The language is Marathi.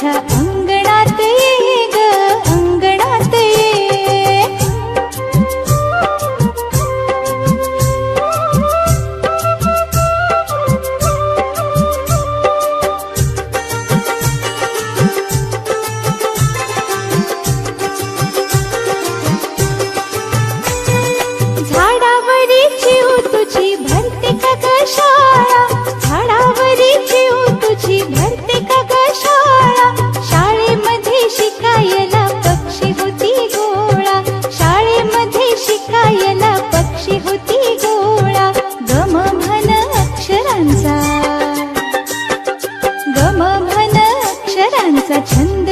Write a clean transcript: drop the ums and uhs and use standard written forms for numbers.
माझ्या अंगणात ये ग, अंगणात ये. झाडावरी चिऊ तुझी भरते का ग शाळा, झाडावरी चिऊ तुझी भरते का ग शाळा. शाळेमध्ये शिकायला पक्षी होती गोळा, शाळेमध्ये शिकायला पक्षी होती गोळा. गम म्हण अक्षरांचा, गम म्हण अक्षरांचा छंद